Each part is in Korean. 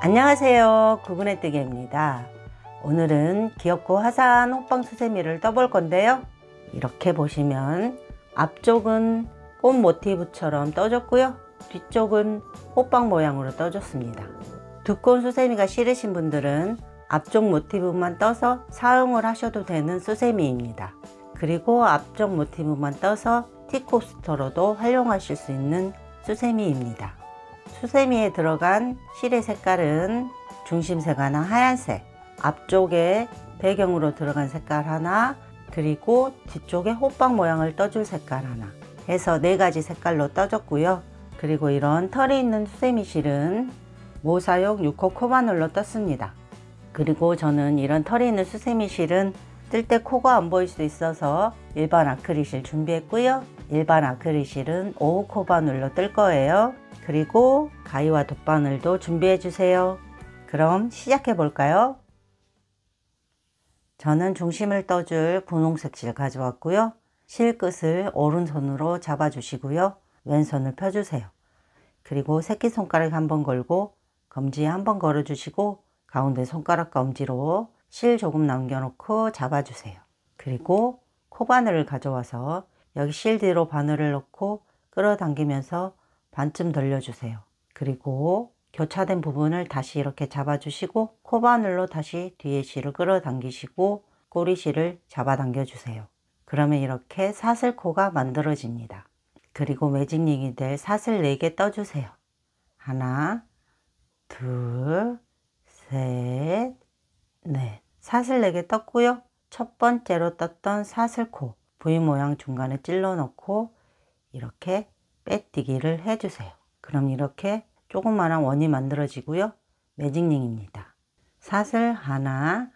안녕하세요, 구근해뜨기입니다. 오늘은 귀엽고 화사한 호빵 수세미를 떠볼 건데요. 이렇게 보시면 앞쪽은 꽃 모티브처럼 떠줬고요, 뒤쪽은 호빵 모양으로 떠줬습니다. 두꺼운 수세미가 싫으신 분들은 앞쪽 모티브만 떠서 사용을 하셔도 되는 수세미입니다. 그리고 앞쪽 모티브만 떠서 티코스터로도 활용하실 수 있는 수세미입니다. 수세미에 들어간 실의 색깔은 중심색 하나 하얀색, 앞쪽에 배경으로 들어간 색깔 하나, 그리고 뒤쪽에 호빵 모양을 떠줄 색깔 하나 해서 4가지 색깔로 떠줬고요. 그리고 이런 털이 있는 수세미 실은 모사용 6호 코바늘로 떴습니다. 그리고 저는 이런 털이 있는 수세미 실은 뜰 때 코가 안 보일 수 있어서 일반 아크릴 실 준비했고요. 일반 아크릴 실은 5호 코바늘로 뜰 거예요. 그리고 가위와 돗바늘도 준비해 주세요. 그럼 시작해 볼까요? 저는 중심을 떠줄 분홍색 실 가져왔고요. 실 끝을 오른손으로 잡아 주시고요. 왼손을 펴 주세요. 그리고 새끼손가락 한번 걸고 검지에 한번 걸어 주시고 가운데 손가락과 엄지로 실 조금 남겨놓고 잡아주세요. 그리고 코바늘을 가져와서 여기 실 뒤로 바늘을 넣고 끌어당기면서 반쯤 돌려주세요. 그리고 교차된 부분을 다시 이렇게 잡아주시고 코바늘로 다시 뒤에 실을 끌어당기시고 꼬리실을 잡아당겨 주세요. 그러면 이렇게 사슬코가 만들어집니다. 그리고 매직링이 될 사슬 4개 떠주세요. 하나, 둘, 셋, 넷. 사슬 4개 떴고요. 첫 번째로 떴던 사슬코 V 모양 중간에 찔러 넣고 이렇게 빼뜨기를 해주세요. 그럼 이렇게 조그마한 원이 만들어지고요. 매직링입니다. 사슬 하나,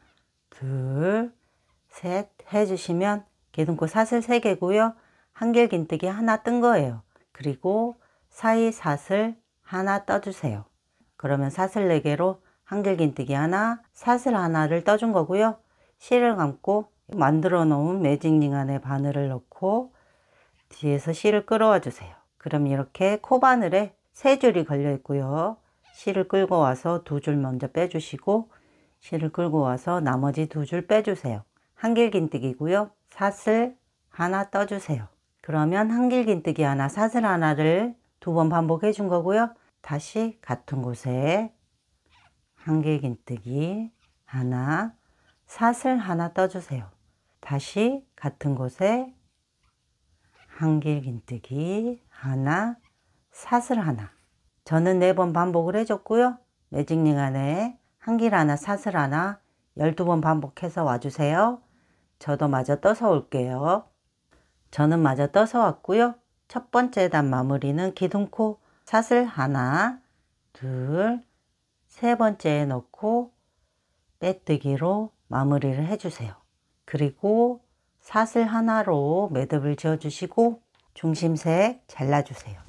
둘, 셋 해주시면 기둥코 사슬 3개고요. 한길긴뜨기 하나 뜬 거예요. 그리고 사이 사슬 하나 떠주세요. 그러면 사슬 4개로 한길긴뜨기 하나, 사슬 하나를 떠준 거고요. 실을 감고 만들어 놓은 매직링 안에 바늘을 넣고 뒤에서 실을 끌어와 주세요. 그럼 이렇게 코바늘에 3줄이 걸려 있고요. 실을 끌고 와서 2줄 먼저 빼주시고 실을 끌고 와서 나머지 2줄 빼주세요. 한길긴뜨기고요. 사슬 하나 떠주세요. 그러면 한길긴뜨기 하나, 사슬 하나를 2번 반복해 준 거고요. 다시 같은 곳에 한길긴뜨기 하나, 사슬 하나 떠주세요. 다시 같은 곳에 한길긴뜨기 하나, 사슬 하나. 저는 4번 반복을 해줬고요. 매직링 안에 한길 하나, 사슬 하나 12번 반복해서 와주세요. 저도 마저 떠서 올게요. 저는 마저 떠서 왔고요. 첫 번째 단 마무리는 기둥코 사슬 하나, 둘, 3번째에 넣고 빼뜨기로 마무리를 해주세요. 그리고 사슬 하나로 매듭을 지어주시고 중심색 잘라주세요.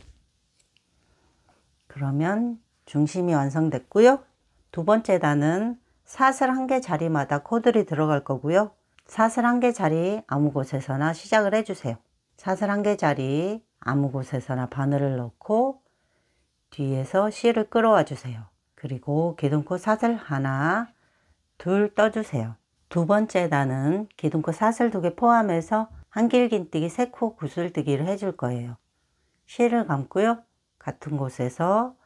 그러면 중심이 완성됐고요. 2번째 단은 사슬 1개 자리마다 코들이 들어갈 거고요. 사슬 1개 자리 아무 곳에서나 시작을 해주세요. 사슬 1개 자리 아무 곳에서나 바늘을 넣고 뒤에서 실을 끌어와 주세요. 그리고 기둥코 사슬 하나, 둘 떠주세요. 2번째 단은 기둥코 사슬 2개 포함해서 한길긴뜨기 3코 구슬뜨기를 해줄 거예요. 실을 감고요. 같은 곳에서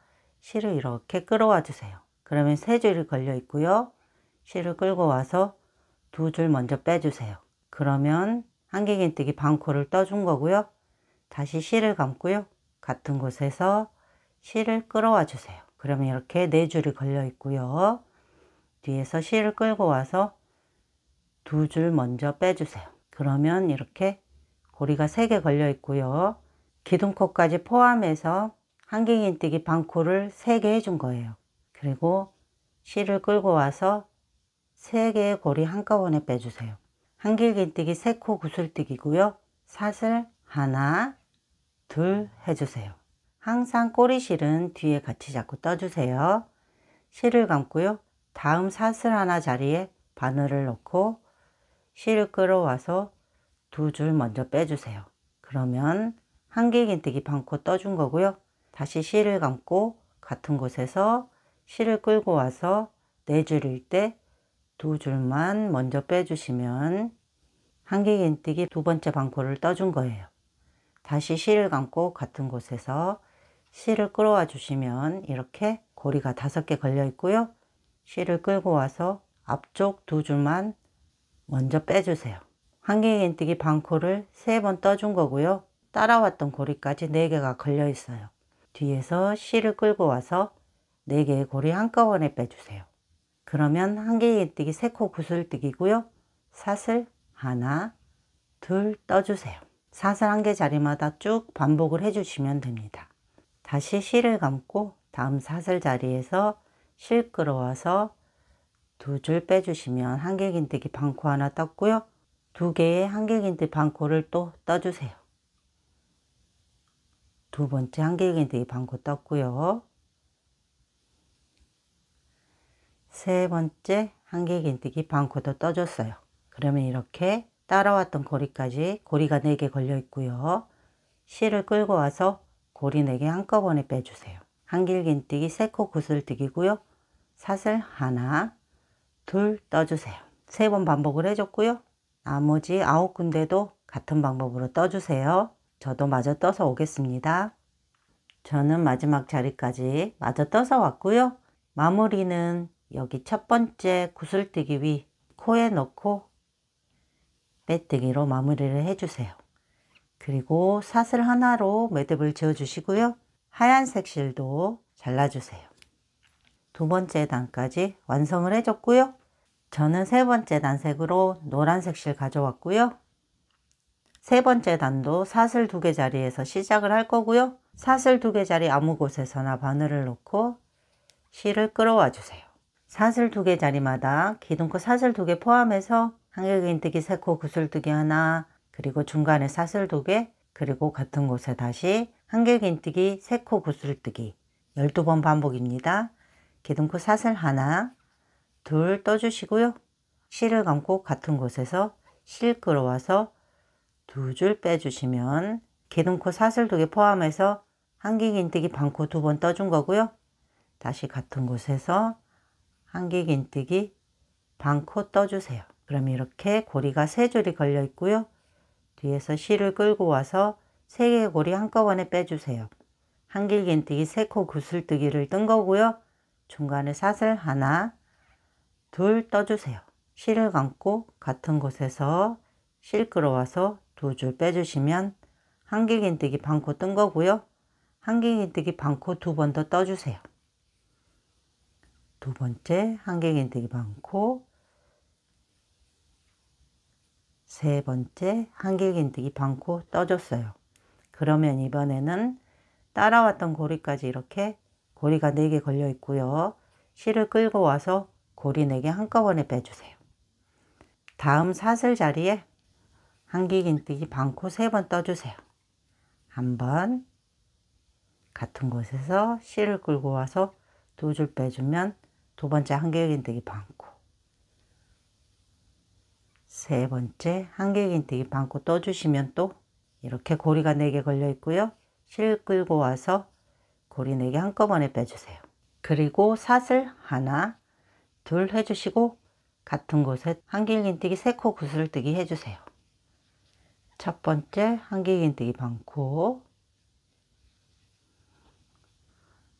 실을 이렇게 끌어와 주세요. 그러면 3줄이 걸려 있고요. 실을 끌고 와서 2줄 먼저 빼주세요. 그러면 한길긴뜨기 반코를 떠준 거고요. 다시 실을 감고요. 같은 곳에서 실을 끌어와 주세요. 그러면 이렇게 4줄이 걸려 있고요. 뒤에서 실을 끌고 와서 2줄 먼저 빼주세요. 그러면 이렇게 고리가 3개 걸려 있고요. 기둥코까지 포함해서 한길긴뜨기 반코를 3개 해준 거예요. 그리고 실을 끌고 와서 3개의 고리 한꺼번에 빼주세요. 한길긴뜨기 3코 구슬뜨기고요. 사슬 하나, 둘 해주세요. 항상 꼬리실은 뒤에 같이 잡고 떠주세요. 실을 감고요. 다음 사슬 하나 자리에 바늘을 넣고 실을 끌어와서 2줄 먼저 빼주세요. 그러면 한길긴뜨기 반코 떠준 거고요. 다시 실을 감고 같은 곳에서 실을 끌고 와서 4줄일 때 2줄만 먼저 빼주시면 한길긴뜨기 두 번째 반코를 떠준 거예요. 다시 실을 감고 같은 곳에서 실을 끌어와 주시면 이렇게 고리가 5개 걸려 있고요. 실을 끌고 와서 앞쪽 2줄만 먼저 빼주세요. 한길긴뜨기 반코를 3번 떠준 거고요. 따라왔던 고리까지 4개가 걸려 있어요. 뒤에서 실을 끌고 와서 4개의 고리 한꺼번에 빼주세요. 그러면 한길긴뜨기 3코 구슬뜨기고요. 사슬 하나, 둘 떠주세요. 사슬 1개 자리마다 쭉 반복을 해주시면 됩니다. 다시 실을 감고 다음 사슬 자리에서 실 끌어와서 2줄 빼주시면 한길긴뜨기 반코 하나 떴고요. 2개의 한길긴뜨기 반코를 또 떠주세요. 두 번째 한길긴뜨기 반코 떴고요. 세 번째 한길긴뜨기 반코도 떠줬어요. 그러면 이렇게 따라왔던 고리까지 고리가 4개 걸려 있고요. 실을 끌고 와서 고리 4개 한꺼번에 빼주세요. 한길긴뜨기 3코 구슬뜨기고요. 사슬 하나, 둘 떠주세요. 3번 반복을 해줬고요. 나머지 9군데도 같은 방법으로 떠주세요. 저도 마저 떠서 오겠습니다. 저는 마지막 자리까지 마저 떠서 왔고요. 마무리는 여기 첫 번째 구슬뜨기 위 코에 넣고 빼뜨기로 마무리를 해주세요. 그리고 사슬 하나로 매듭을 지어 주시고요. 하얀색 실도 잘라주세요. 두 번째 단까지 완성을 해줬고요. 저는 세 번째 단색으로 노란색 실 가져왔고요. 세 번째 단도 사슬 2개 자리에서 시작을 할 거고요. 사슬 2개 자리 아무 곳에서나 바늘을 놓고 실을 끌어와 주세요. 사슬 2개 자리마다 기둥코 사슬 2개 포함해서 한길긴뜨기 3코 구슬뜨기 하나, 그리고 중간에 사슬 2개, 그리고 같은 곳에 다시 한길긴뜨기 3코 구슬뜨기 12번 반복입니다. 기둥코 사슬 하나, 둘 떠주시고요. 실을 감고 같은 곳에서 실 끌어와서 2줄 빼주시면 기둥코 사슬 2개 포함해서 한길긴뜨기 반코 2번 떠준 거고요. 다시 같은 곳에서 한길긴뜨기 반코 떠주세요. 그럼 이렇게 고리가 3줄이 걸려 있고요. 뒤에서 실을 끌고 와서 3개의 고리 한꺼번에 빼주세요. 한길긴뜨기 3코 구슬뜨기를 뜬 거고요. 중간에 사슬 하나, 둘 떠주세요. 실을 감고 같은 곳에서 실 끌어와서 2줄 빼주시면 한길긴뜨기 반코 뜬 거고요. 한길긴뜨기 반코 2번 더 떠주세요. 두 번째 한길긴뜨기 반코, 세 번째 한길긴뜨기 반코 떠줬어요. 그러면 이번에는 따라왔던 고리까지 이렇게 고리가 4개 걸려 있고요. 실을 끌고 와서 고리 4개 한꺼번에 빼주세요. 다음 사슬 자리에 한길긴뜨기 반코 3번 떠주세요. 한번 같은 곳에서 실을 끌고 와서 2줄 빼주면 두 번째 한길긴뜨기 반코, 세 번째 한길긴뜨기 반코 떠주시면 또 이렇게 고리가 4개 걸려 있고요. 실 끌고 와서 고리 4개 한꺼번에 빼주세요. 그리고 사슬 하나, 둘 해주시고 같은 곳에 한길긴뜨기 3코 구슬뜨기 해주세요. 첫 번째 한길긴뜨기 반코,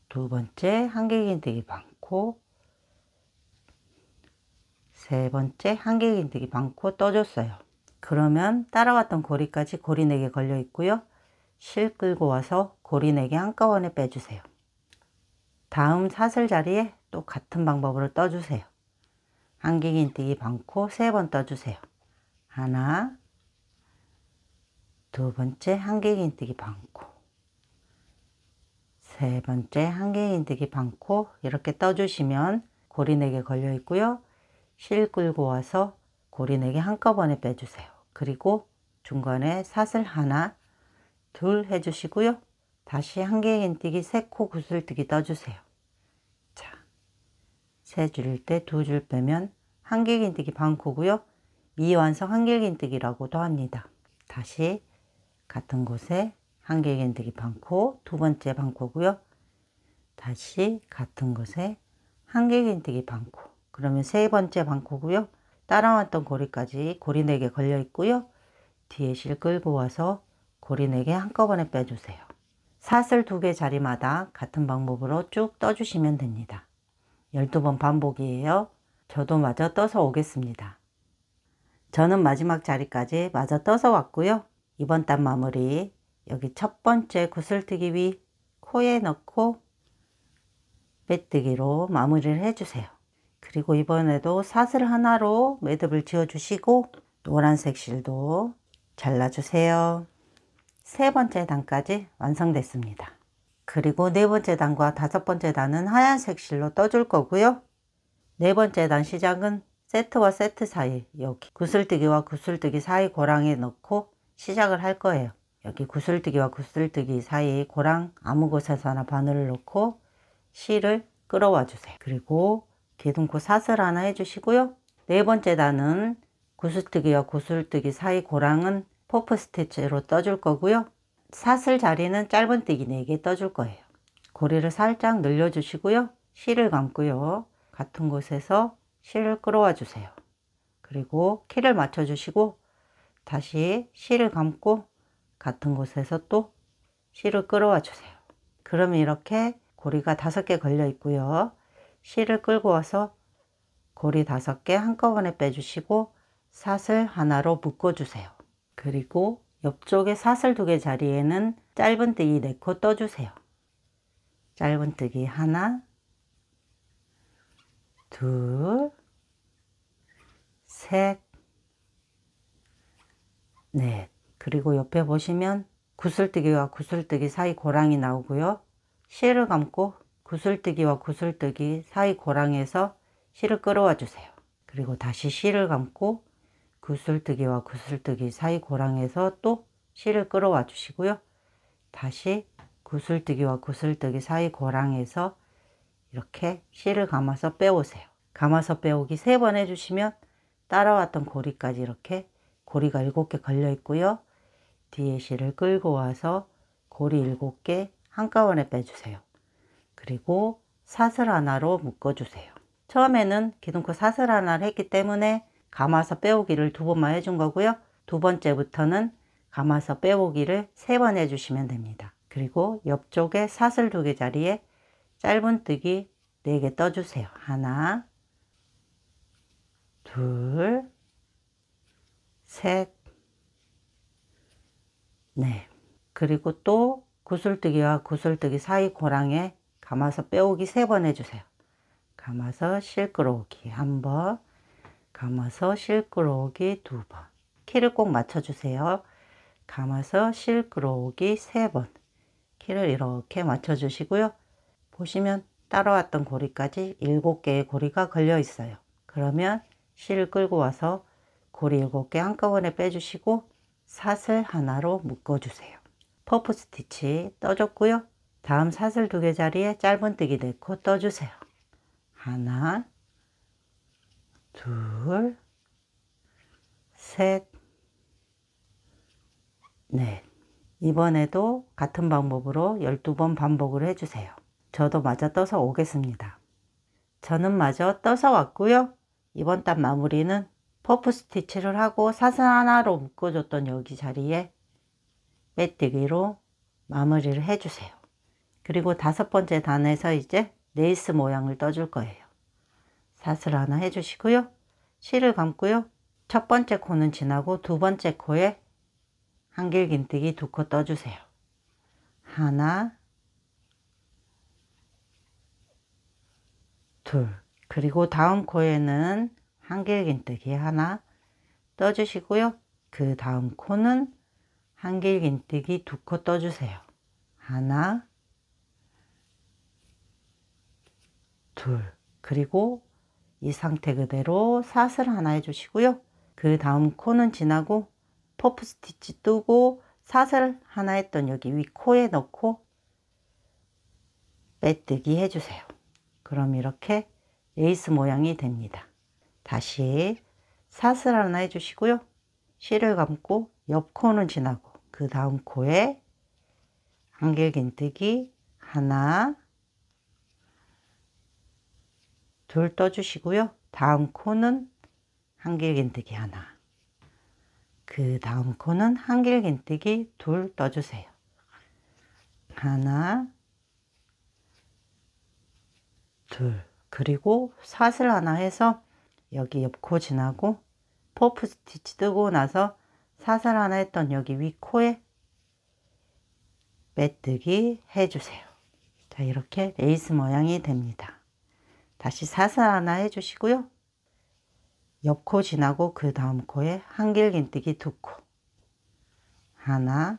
두 번째 한길긴뜨기 반코, 세 번째 한길긴뜨기 반코 떠줬어요. 그러면 따라왔던 고리까지 고리 4개 걸려 있고요. 실 끌고 와서 고리 4개 한꺼번에 빼주세요. 다음 사슬 자리에 또 같은 방법으로 떠주세요. 한길긴뜨기 반코 3번 떠주세요. 하나, 두 번째 한길긴뜨기 반코, 세 번째 한길긴뜨기 반코 이렇게 떠주시면 고리 4개 걸려 있고요. 실 끌고 와서 고리 4개 한꺼번에 빼주세요. 그리고 중간에 사슬 하나, 둘 해주시고요. 다시 한길긴뜨기 3코 구슬뜨기 떠주세요. 자, 3줄일 때 2줄 빼면 한길긴뜨기 반코고요. 미완성 한길긴뜨기라고도 합니다. 다시 같은 곳에 한길긴뜨기 반코, 두 번째 반코고요. 다시 같은 곳에 한길긴뜨기 반코. 그러면 세 번째 반코고요. 따라왔던 고리까지 고리 4개 걸려 있고요. 뒤에 실 끌고 와서 고리 4개 한꺼번에 빼주세요. 사슬 2개 자리마다 같은 방법으로 쭉 떠주시면 됩니다. 12번 반복이에요. 저도 마저 떠서 오겠습니다. 저는 마지막 자리까지 마저 떠서 왔고요. 이번 단 마무리 여기 첫 번째 구슬뜨기 위 코에 넣고 빼뜨기로 마무리를 해주세요. 그리고 이번에도 사슬 하나로 매듭을 지어 주시고 노란색 실도 잘라주세요. 세 번째 단까지 완성됐습니다. 그리고 네 번째 단과 다섯 번째 단은 하얀색 실로 떠줄 거고요. 네 번째 단 시작은 세트와 세트 사이 여기 구슬뜨기와 구슬뜨기 사이 고랑에 넣고 시작을 할 거예요. 여기 구슬뜨기와 구슬뜨기 사이 고랑 아무 곳에서나 바늘을 넣고 실을 끌어와 주세요. 그리고 기둥코 사슬 하나 해주시고요. 네 번째 단은 구슬뜨기와 구슬뜨기 사이 고랑은 퍼프 스티치로 떠줄 거고요. 사슬 자리는 짧은뜨기 4개 떠줄 거예요. 고리를 살짝 늘려 주시고요. 실을 감고요. 같은 곳에서 실을 끌어와 주세요. 그리고 키를 맞춰 주시고 다시 실을 감고 같은 곳에서 또 실을 끌어와 주세요. 그러면 이렇게 고리가 5개 걸려 있고요. 실을 끌고 와서 고리 5개 한꺼번에 빼주시고 사슬 하나로 묶어 주세요. 그리고 옆쪽에 사슬 2개 자리에는 짧은뜨기 4코 떠주세요. 짧은뜨기 하나, 둘, 셋, 넷. 그리고 옆에 보시면 구슬뜨기와 구슬뜨기 사이 고랑이 나오고요. 실을 감고 구슬뜨기와 구슬뜨기 사이 고랑에서 실을 끌어와 주세요. 그리고 다시 실을 감고 구슬뜨기와 구슬뜨기 사이 고랑에서 또 실을 끌어와 주시고요. 다시 구슬뜨기와 구슬뜨기 사이 고랑에서 이렇게 실을 감아서 빼오세요. 감아서 빼오기 3번 해주시면 따라왔던 고리까지 이렇게 고리가 7개 걸려 있고요. 뒤에 실을 끌고 와서 고리 7개 한꺼번에 빼주세요. 그리고 사슬 하나로 묶어주세요. 처음에는 기둥코 사슬 하나를 했기 때문에 감아서 빼오기를 2번만 해준 거고요. 두 번째부터는 감아서 빼오기를 3번 해주시면 됩니다. 그리고 옆쪽에 사슬 2개 자리에 짧은뜨기 4개 떠주세요. 하나, 둘, 셋, 넷. 그리고 또 구슬뜨기와 구슬뜨기 사이 고랑에 감아서 빼오기 3번 해주세요. 감아서 실 끌어오기 1번, 감아서 실 끌어오기 2번. 키를 꼭 맞춰주세요. 감아서 실 끌어오기 3번. 키를 이렇게 맞춰주시고요. 보시면 따라왔던 고리까지 7개의 고리가 걸려 있어요. 그러면 실을 끌고 와서 고리 7개 한꺼번에 빼주시고 사슬 하나로 묶어주세요. 퍼프 스티치 떠줬고요. 다음 사슬 2개 자리에 짧은뜨기 4코 떠주세요. 하나, 둘, 셋, 넷. 이번에도 같은 방법으로 12번 반복을 해주세요. 저도 마저 떠서 오겠습니다. 저는 마저 떠서 왔고요. 이번 단 마무리는 퍼프 스티치를 하고 사슬 하나로 묶어줬던 여기 자리에 빼뜨기로 마무리를 해주세요. 그리고 5번째 단에서 이제 레이스 모양을 떠줄 거예요. 사슬 하나 해주시고요. 실을 감고요. 첫 번째 코는 지나고 두 번째 코에 한길긴뜨기 2코 떠주세요. 하나, 둘. 그리고 다음 코에는 한길긴뜨기 하나 떠주시고요. 그 다음 코는 한길긴뜨기 2코 떠주세요. 하나, 둘. 그리고 이 상태 그대로 사슬 하나 해주시고요. 그 다음 코는 지나고 퍼프 스티치 뜨고 사슬 하나 했던 여기 위 코에 넣고 빼뜨기 해주세요. 그럼 이렇게 레이스 모양이 됩니다. 다시 사슬 하나 해주시고요. 실을 감고 옆 코는 지나고 그 다음 코에 한길긴뜨기 하나, 둘 떠주시고요. 다음 코는 한길긴뜨기 하나, 그 다음 코는 한길긴뜨기 둘 떠주세요. 하나, 둘, 그리고 사슬 하나 해서 여기 옆 코 지나고 퍼프 스티치 뜨고 나서 사슬 하나 했던 여기 위 코에 빼뜨기 해주세요. 자, 이렇게 레이스 모양이 됩니다. 다시 사슬 하나 해주시고요. 옆 코 지나고 그 다음 코에 한길긴뜨기 두 코, 하나,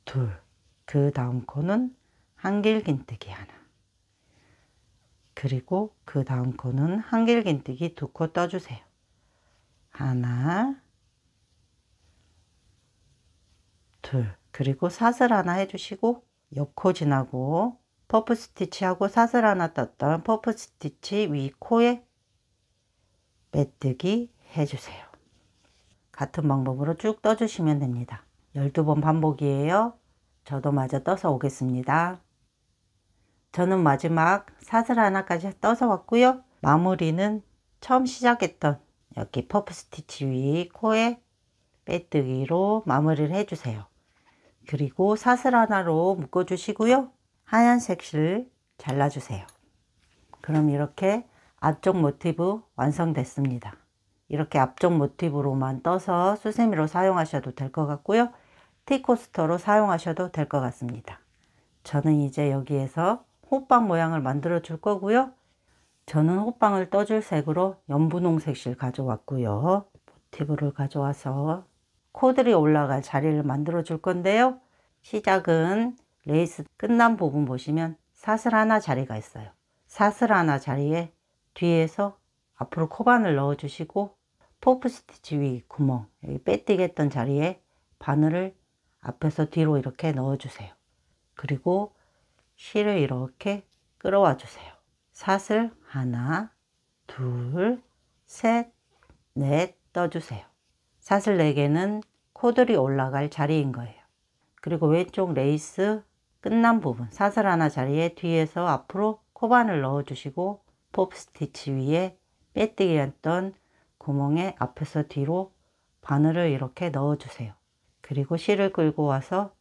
둘, 그 다음 코는 한길긴뜨기 하나, 그리고 그 다음 코는 한길긴뜨기 두 코 떠주세요. 하나, 둘, 그리고 사슬 하나 해주시고 옆 코 지나고 퍼프 스티치 하고 사슬 하나 떴던 퍼프 스티치 위 코에 빼뜨기 해주세요. 같은 방법으로 쭉 떠주시면 됩니다. 12번 반복이에요. 저도 마저 떠서 오겠습니다. 저는 마지막 사슬 하나까지 떠서 왔고요. 마무리는 처음 시작했던 여기 퍼프 스티치 위 코에 빼뜨기로 마무리를 해주세요. 그리고 사슬 하나로 묶어 주시고요. 하얀색 실 잘라주세요. 그럼 이렇게 앞쪽 모티브 완성됐습니다. 이렇게 앞쪽 모티브로만 떠서 수세미로 사용하셔도 될 것 같고요. 티코스터로 사용하셔도 될 것 같습니다. 저는 이제 여기에서 호빵 모양을 만들어 줄 거고요. 저는 호빵을 떠줄 색으로 연분홍색 실 가져왔고요. 모티브를 가져와서 코들이 올라갈 자리를 만들어 줄 건데요. 시작은 레이스 끝난 부분 보시면 사슬 하나 자리가 있어요. 사슬 하나 자리에 뒤에서 앞으로 코바늘 넣어 주시고 퍼프 스티치 위 구멍, 여기 빼뜨기 했던 자리에 바늘을 앞에서 뒤로 이렇게 넣어 주세요. 그리고 실을 이렇게 끌어와 주세요. 사슬 하나, 둘, 셋, 넷 떠주세요. 사슬 4개는 코들이 올라갈 자리인 거예요. 그리고 왼쪽 레이스 끝난 부분 사슬 하나 자리에 뒤에서 앞으로 코바늘 넣어 주시고 퍼프 스티치 위에 빼뜨기 했던 구멍에 앞에서 뒤로 바늘을 이렇게 넣어 주세요. 그리고 실을 끌고 와서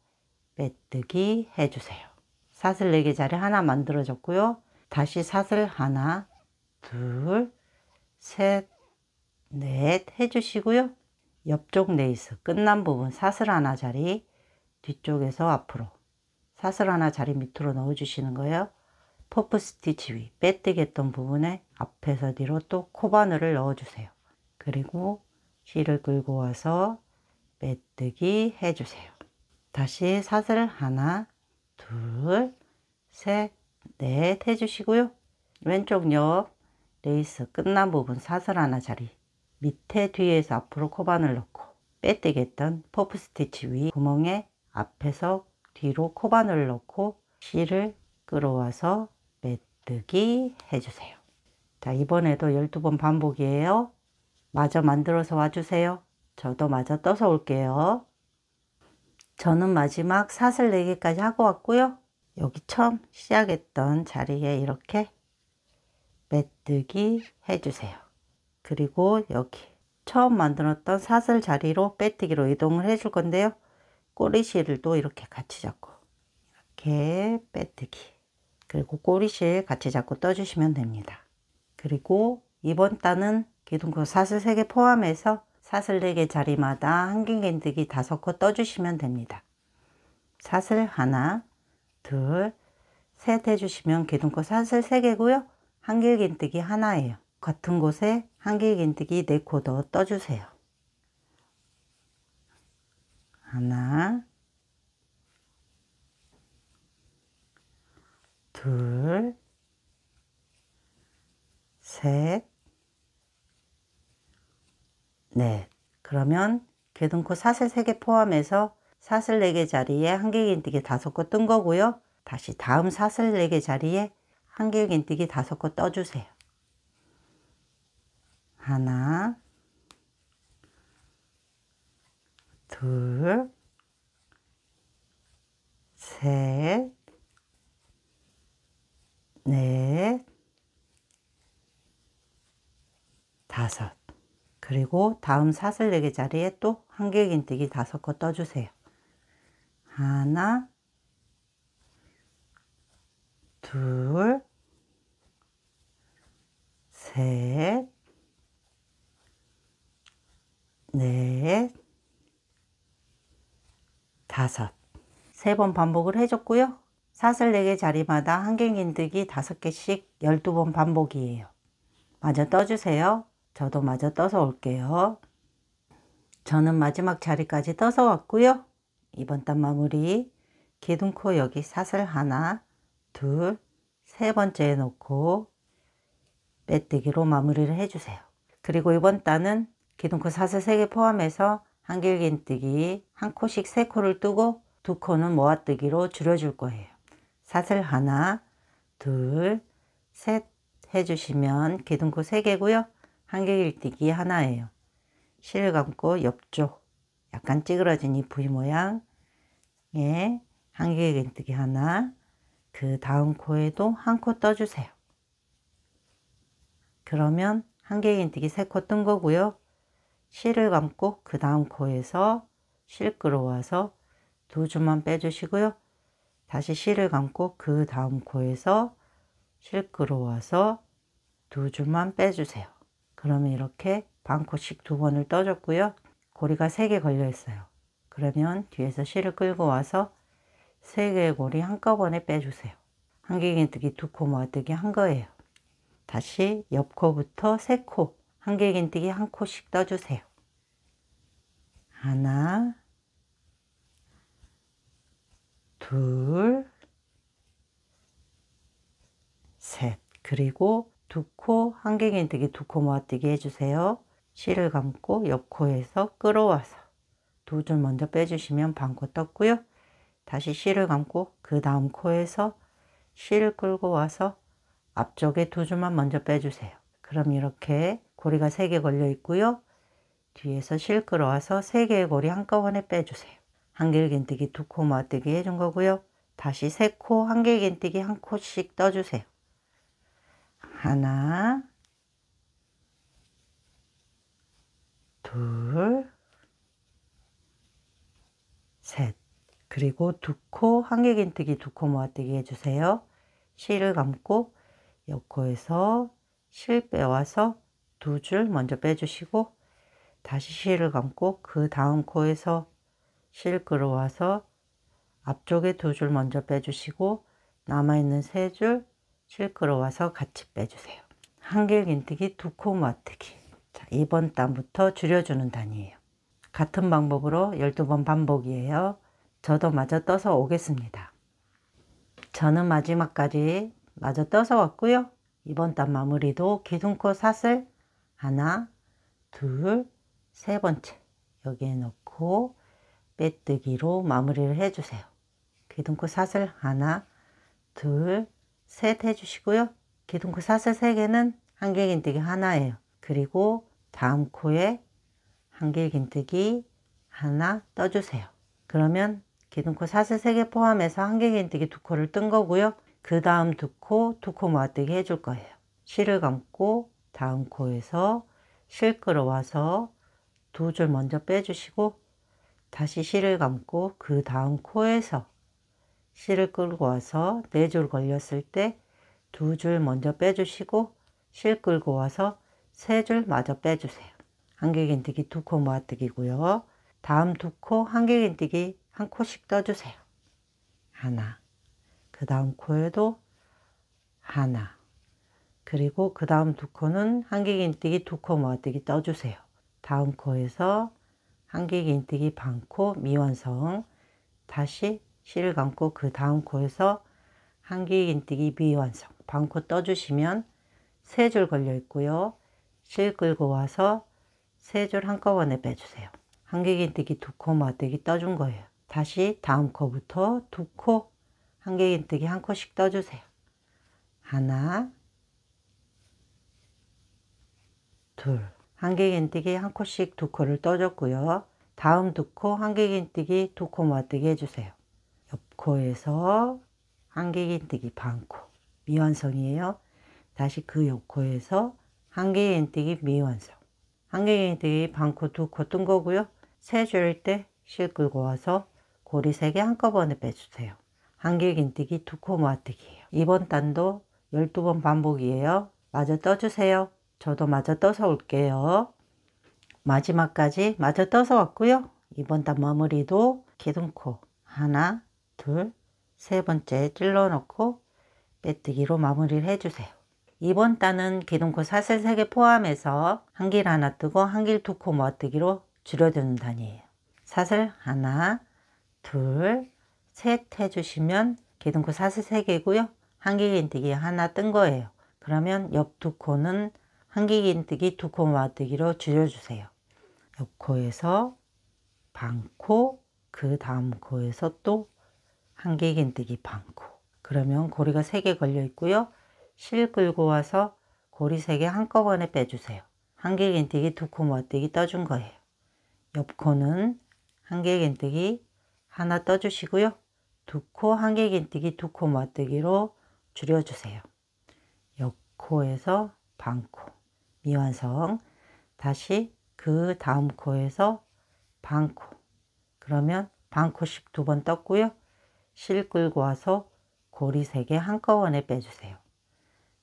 빼뜨기 해주세요. 사슬 4개 자리 하나 만들어졌고요. 다시 사슬 하나, 둘, 셋, 넷 해주시고요. 옆쪽 레이스 끝난 부분 사슬 하나 자리 뒤쪽에서 앞으로 사슬 하나 자리 밑으로 넣어 주시는 거예요. 퍼프 스티치 위 빼뜨기 했던 부분에 앞에서 뒤로 또 코바늘을 넣어 주세요. 그리고 실을 끌고 와서 빼뜨기 해주세요. 다시 사슬 하나, 둘, 셋, 넷 해주시고요. 왼쪽 옆 레이스 끝난 부분 사슬 하나 자리 밑에 뒤에서 앞으로 코바늘 넣고 빼뜨기 했던 퍼프 스티치 위 구멍에 앞에서 뒤로 코바늘 넣고 실을 끌어와서 빼뜨기 해주세요. 자, 이번에도 12번 반복이에요. 마저 만들어서 와주세요. 저도 마저 떠서 올게요. 저는 마지막 사슬 4개까지 하고 왔고요. 여기 처음 시작했던 자리에 이렇게 빼뜨기 해주세요. 그리고 여기 처음 만들었던 사슬 자리로 빼뜨기로 이동을 해줄 건데요. 꼬리실을 또 이렇게 같이 잡고 이렇게 빼뜨기, 그리고 꼬리실 같이 잡고 떠주시면 됩니다. 그리고 이번 단은 기둥코 사슬 3개 포함해서 사슬 4개 자리마다 한길긴뜨기 5코 떠주시면 됩니다. 사슬 하나, 둘, 셋 해주시면 기둥코 사슬 3개고요. 한길긴뜨기 하나예요. 같은 곳에 한길긴뜨기 4코 더 떠주세요. 하나, 둘, 셋, 넷. 그러면 기둥코 사슬 3개 포함해서 사슬 4개 자리에 한길긴뜨기 5코 뜬 거고요. 다시 다음 사슬 4개 자리에 한길긴뜨기 5코 떠주세요. 하나, 둘, 셋, 넷. 5. 그리고 다음 사슬 4개 자리에 또 한길긴뜨기 5코 떠주세요. 하나, 둘, 셋, 넷, 5. 3번 반복을 해줬고요. 사슬 4개 자리마다 한길긴뜨기 5개씩 12번 반복이에요. 마저 떠주세요. 저도 마저 떠서 올게요. 저는 마지막 자리까지 떠서 왔고요. 이번 단 마무리 기둥코 여기 사슬 하나, 둘, 세 번째에 놓고 빼뜨기로 마무리를 해주세요. 그리고 이번 단은 기둥코 사슬 3개 포함해서 한길긴뜨기 한 코씩 3코를 뜨고 2코는 모아뜨기로 줄여줄 거예요. 사슬 하나, 둘, 셋 해주시면 기둥코 3개고요. 한길긴뜨기 하나예요. 실을 감고 옆쪽 약간 찌그러진 이 V 모양에 한길긴뜨기 하나, 그 다음 코에도 한 코 떠주세요. 그러면 한길긴뜨기 3코 뜬 거고요. 실을 감고 그 다음 코에서 실 끌어와서 2줄만 빼주시고요. 다시 실을 감고 그 다음 코에서 실 끌어와서 2줄만 빼주세요. 그러면 이렇게 반코씩 2번을 떠줬고요. 고리가 3개 걸려 있어요. 그러면 뒤에서 실을 끌고 와서 3개의 고리 한꺼번에 빼주세요. 한길긴뜨기 2코 모아뜨기 한 거예요. 다시 옆 코부터 3코 한길긴뜨기 한 코씩 떠주세요. 하나, 둘, 셋. 그리고 2코 한길긴뜨기 2코 모아뜨기 해주세요. 실을 감고 옆 코에서 끌어와서 2줄 먼저 빼주시면 반코 떴고요. 다시 실을 감고 그 다음 코에서 실을 끌고 와서 앞쪽에 2줄만 먼저 빼주세요. 그럼 이렇게 고리가 3개 걸려 있고요. 뒤에서 실 끌어와서 3개의 고리 한꺼번에 빼주세요. 한길긴뜨기 2코 모아뜨기 해준 거고요. 다시 3코 한길긴뜨기 한 코씩 떠주세요. 하나, 둘, 셋. 그리고 2코 한길긴뜨기 2코 모아뜨기 해주세요. 실을 감고 옆 코에서 실 빼와서 2줄 먼저 빼주시고 다시 실을 감고 그 다음 코에서 실 끌어와서 앞쪽에 2줄 먼저 빼주시고 남아있는 3줄 실 끌어와서 같이 빼주세요. 한길긴뜨기 2코 모아뜨기. 자, 이번 단부터 줄여주는 단이에요. 같은 방법으로 12번 반복이에요. 저도 마저 떠서 오겠습니다. 저는 마지막까지 마저 떠서 왔고요. 이번 단 마무리도 기둥코 사슬 하나, 둘, 세 번째 여기에 넣고 빼뜨기로 마무리를 해주세요. 기둥코 사슬 하나, 둘, 셋 해주시고요. 기둥코 사슬 3개는 한길긴뜨기 하나예요. 그리고 다음 코에 한길긴뜨기 하나 떠주세요. 그러면 기둥코 사슬 3개 포함해서 한길긴뜨기 2코를 뜬 거고요. 그 다음 2코 모아뜨기 해줄 거예요. 실을 감고 다음 코에서 실 끌어와서 2줄 먼저 빼주시고 다시 실을 감고 그 다음 코에서 실을 끌고 와서 4줄 걸렸을 때 2줄 먼저 빼주시고 실 끌고 와서 3줄 마저 빼주세요. 한길긴뜨기 2코 모아뜨기고요. 다음 2코 한길긴뜨기 한 코씩 떠주세요. 하나, 그 다음 코에도 하나, 그리고 그 다음 2코는 한길긴뜨기 2코 모아뜨기 떠주세요. 다음 코에서 한길긴뜨기 반코 미완성, 다시 실을 감고 그 다음 코에서 한길긴뜨기 미완성 반코 떠주시면 3줄 걸려 있고요. 실 끌고 와서 3줄 한꺼번에 빼주세요. 한길긴뜨기 2코 모아뜨기 떠준 거예요. 다시 다음 코부터 2코 한길긴뜨기 한 코씩 떠주세요. 하나, 둘, 한길긴뜨기 한 코씩 2코를 떠줬고요. 다음 2코 한길긴뜨기 2코 모아뜨기 해주세요. 옆 코에서 한길긴뜨기 반코 미완성이에요. 다시 그 옆 코에서 한길긴뜨기 미완성. 한길긴뜨기 반코 2코 뜬 거고요. 세 줄 때 실 끌고 와서 고리 3개 한꺼번에 빼주세요. 한길긴뜨기 2코 모아뜨기예요. 이번 단도 12번 반복이에요. 마저 떠주세요. 저도 마저 떠서 올게요. 마지막까지 마저 떠서 왔고요. 이번 단 마무리도 기둥코 하나, 둘, 세 번째 찔러 넣고 빼뜨기로 마무리를 해주세요. 이번 단은 기둥코 사슬 3개 포함해서 한길 하나 뜨고 한길 2코 모아뜨기로 줄여드는 단이에요. 사슬 하나, 둘, 셋 해주시면 기둥코 사슬 3개고요. 한길긴뜨기 하나 뜬 거예요. 그러면 옆 2코는 한길긴뜨기 2코 모아뜨기로 줄여주세요. 옆 코에서 반코, 그 다음 코에서 또 한길긴뜨기 반코. 그러면 고리가 3개 걸려 있고요. 실 끌고 와서 고리 3개 한꺼번에 빼주세요. 한길긴뜨기 2코 모아뜨기 떠준 거예요. 옆 코는 한길긴뜨기 하나 떠주시고요. 2코 한길긴뜨기 2코 모아뜨기로 줄여주세요. 옆 코에서 반코 미완성. 다시 그 다음 코에서 반코. 그러면 반코씩 2번 떴고요. 실 끌고 와서 고리 3개 한꺼번에 빼주세요.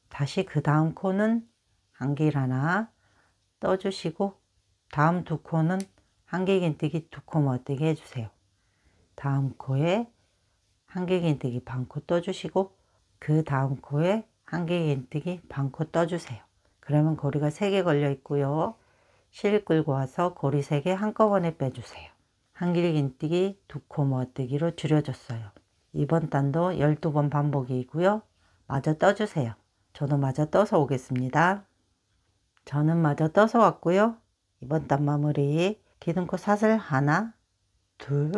다시 그 다음 코는 한길 하나 떠주시고 다음 2코는 한길긴뜨기 2코 모아뜨기 해주세요. 다음 코에 한길긴뜨기 반코 떠주시고 그 다음 코에 한길긴뜨기 반코 떠주세요. 그러면 고리가 3개 걸려 있고요. 실 끌고 와서 고리 3개 한꺼번에 빼주세요. 한길긴뜨기 2코 모아뜨기로 줄여줬어요. 이번 단도 12번 반복이고요. 마저 떠주세요. 저도 마저 떠서 오겠습니다. 저는 마저 떠서 왔고요. 이번 단 마무리 기둥코 사슬 하나, 둘,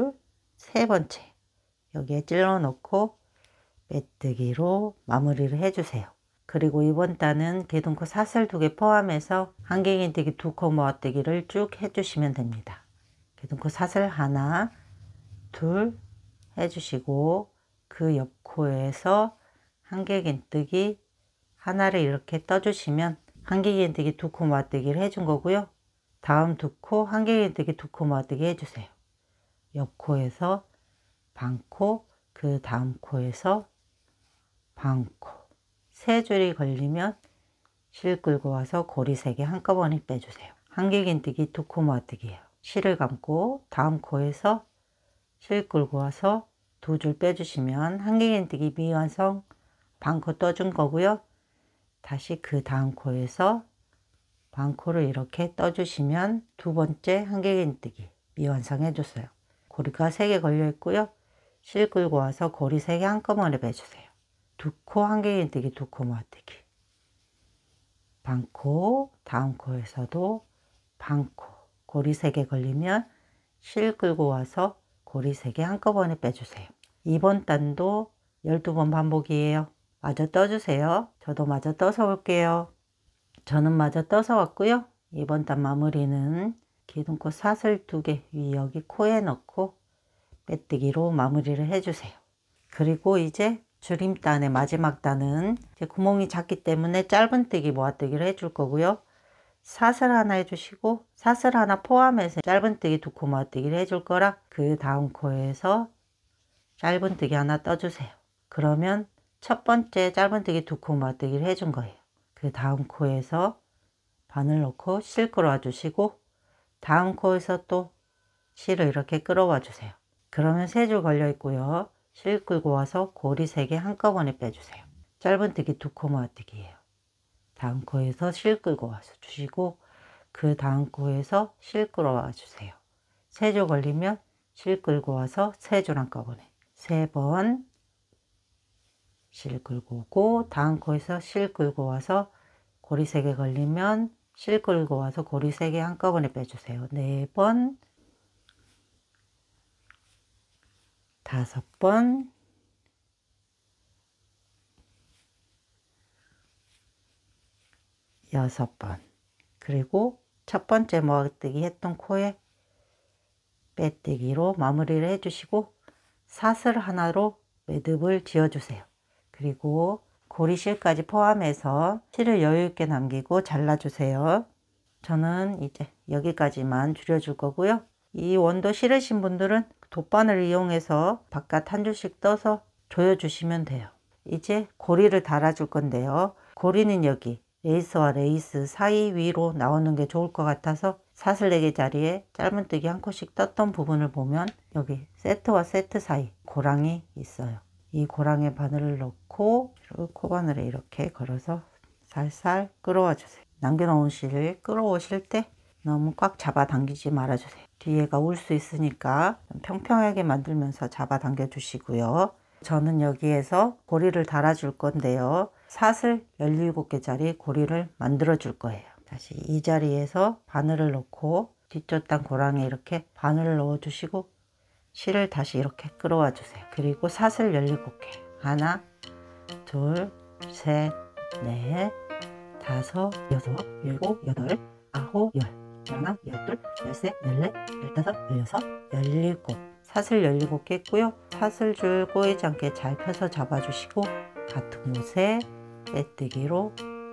세 번째 여기에 찔러 넣고 빼뜨기로 마무리를 해주세요. 그리고 이번 단은 기둥코 사슬 2개 포함해서 한길긴뜨기 2코 모아뜨기를 쭉 해주시면 됩니다. 기둥코 사슬 하나, 둘 해주시고 그 옆 코에서 한길긴뜨기 하나를 이렇게 떠주시면 한길긴뜨기 2코 모아뜨기를 해준 거고요. 다음 2코 한길긴뜨기 2코 모아뜨기 해주세요. 옆 코에서 반코, 그 다음 코에서 반코. 3줄이 걸리면 실 끌고 와서 고리 3개 한꺼번에 빼주세요. 한길긴뜨기 2코 모아뜨기예요. 실을 감고 다음 코에서 실 끌고 와서 2줄 빼주시면 한길긴뜨기 미완성 반코 떠준 거고요. 다시 그 다음 코에서 반코를 이렇게 떠주시면 2번째 한길긴뜨기 미완성 해줬어요. 고리가 3개 걸려 있고요. 실 끌고 와서 고리 3개 한꺼번에 빼주세요. 2코 한길긴뜨기 2코 모아뜨기 반코, 다음 코에서도 반코, 고리 3개 걸리면 실 끌고 와서 고리 3개 한꺼번에 빼주세요. 이번 단도 12번 반복이에요. 마저 떠주세요. 저도 마저 떠서 올게요. 저는 마저 떠서 왔고요. 이번 단 마무리는 기둥코 사슬 2개 위 여기 코에 넣고 빼뜨기로 마무리를 해주세요. 그리고 이제 줄임단의 마지막 단은 이제 구멍이 작기 때문에 짧은뜨기 모아뜨기를 해줄 거고요. 사슬 하나 해주시고 사슬 하나 포함해서 짧은뜨기 2코 모아뜨기를 해줄 거라 그 다음 코에서 짧은뜨기 하나 떠주세요. 그러면 첫 번째 짧은뜨기 2코 모아뜨기를 해준 거예요. 그 다음 코에서 바늘 넣고 실 끌어와 주시고 다음 코에서 또 실을 이렇게 끌어와 주세요. 그러면 3줄 걸려 있고요. 실 끌고 와서 고리 3개 한꺼번에 빼주세요. 짧은뜨기 2코 모아뜨기예요. 다음 코에서 실 끌고 와서 주시고 그 다음 코에서 실 끌어와 주세요. 3줄 걸리면 실 끌고 와서 3줄 한꺼번에 3번 실 끌고 오고 다음 코에서 실 끌고 와서 고리 3개 걸리면 실 끌고 와서 고리 3개 한꺼번에 빼주세요. 4번 5번 6번 그리고 첫 번째 모아뜨기 했던 코에 빼뜨기로 마무리를 해주시고 사슬 하나로 매듭을 지어주세요. 그리고 고리실까지 포함해서 실을 여유 있게 남기고 잘라주세요. 저는 이제 여기까지만 줄여줄 거고요. 이 원도 싫으신 분들은 돗바늘 이용해서 바깥 한 줄씩 떠서 조여주시면 돼요. 이제 고리를 달아줄 건데요. 고리는 여기 레이스와 레이스 사이 위로 나오는 게 좋을 것 같아서 사슬4개 자리에 짧은뜨기 한 컷씩 떴던 부분을 보면 여기 세트와 세트 사이 고랑이 있어요. 이 고랑에 바늘을 넣고 코바늘에 이렇게 걸어서 살살 끌어와 주세요. 남겨놓은 실을 끌어오실 때 너무 꽉 잡아 당기지 말아주세요. 뒤에가 울 수 있으니까 좀 평평하게 만들면서 잡아 당겨 주시고요. 저는 여기에서 고리를 달아줄 건데요. 사슬 17개짜리 고리를 만들어 줄 거예요. 다시 이 자리에서 바늘을 넣고 뒤쪽 단 고랑에 이렇게 바늘을 넣어 주시고 실을 다시 이렇게 끌어와 주세요. 그리고 사슬 17개 하나 둘 셋 넷 다섯 여섯 일곱 여덟 아홉 열 하나 열둘 열셋 열넷 열다섯 열여섯 열일곱 사슬 17개 했고요. 사슬줄 꼬이지 않게 잘 펴서 잡아주시고 같은 곳에 빼뜨기로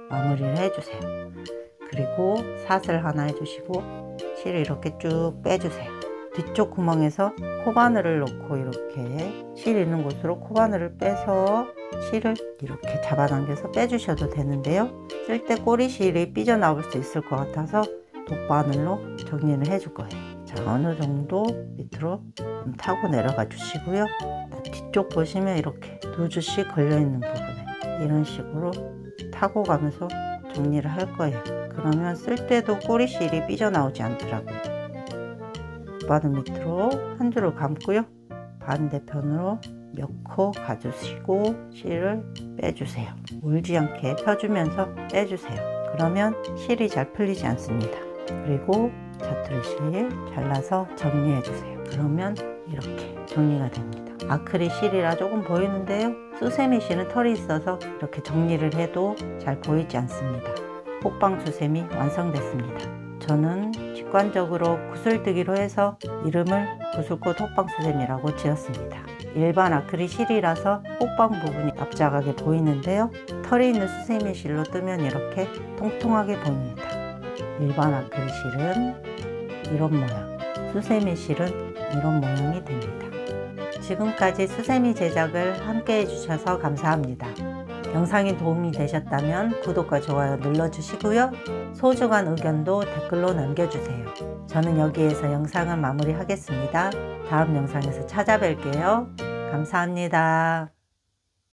마무리를 해주세요. 그리고 사슬 하나 해주시고 실을 이렇게 쭉 빼주세요. 뒤쪽 구멍에서 코바늘을 넣고 이렇게 실 있는 곳으로 코바늘을 빼서 실을 이렇게 잡아당겨서 빼주셔도 되는데요. 쓸 때 꼬리실이 삐져나올 수 있을 것 같아서 돗바늘로 정리를 해줄 거예요. 자, 어느 정도 밑으로 좀 타고 내려가 주시고요. 뒤쪽 보시면 이렇게 두 줄씩 걸려있는 부분에 이런 식으로 타고 가면서 정리를 할 거예요. 그러면 쓸 때도 꼬리실이 삐져나오지 않더라고요. 바늘 밑으로 한 줄을 감고요. 반대편으로 몇 코 가주시고 실을 빼주세요. 울지 않게 펴주면서 빼주세요. 그러면 실이 잘 풀리지 않습니다. 그리고 자투리 실 잘라서 정리해 주세요. 그러면 이렇게 정리가 됩니다. 아크릴 실이라 조금 보이는데요. 수세미 실은 털이 있어서 이렇게 정리를 해도 잘 보이지 않습니다. 호빵 수세미 완성됐습니다. 저는 직관적으로 구슬뜨기로 해서 이름을 구슬꽃 호빵수세미라고 지었습니다. 일반 아크릴 실이라서 호빵 부분이 납작하게 보이는데요. 털이 있는 수세미 실로 뜨면 이렇게 통통하게 보입니다. 일반 아크릴 실은 이런 모양, 수세미 실은 이런 모양이 됩니다. 지금까지 수세미 제작을 함께 해주셔서 감사합니다. 영상이 도움이 되셨다면 구독과 좋아요 눌러주시고요. 소중한 의견도 댓글로 남겨주세요. 저는 여기에서 영상을 마무리하겠습니다. 다음 영상에서 찾아뵐게요. 감사합니다.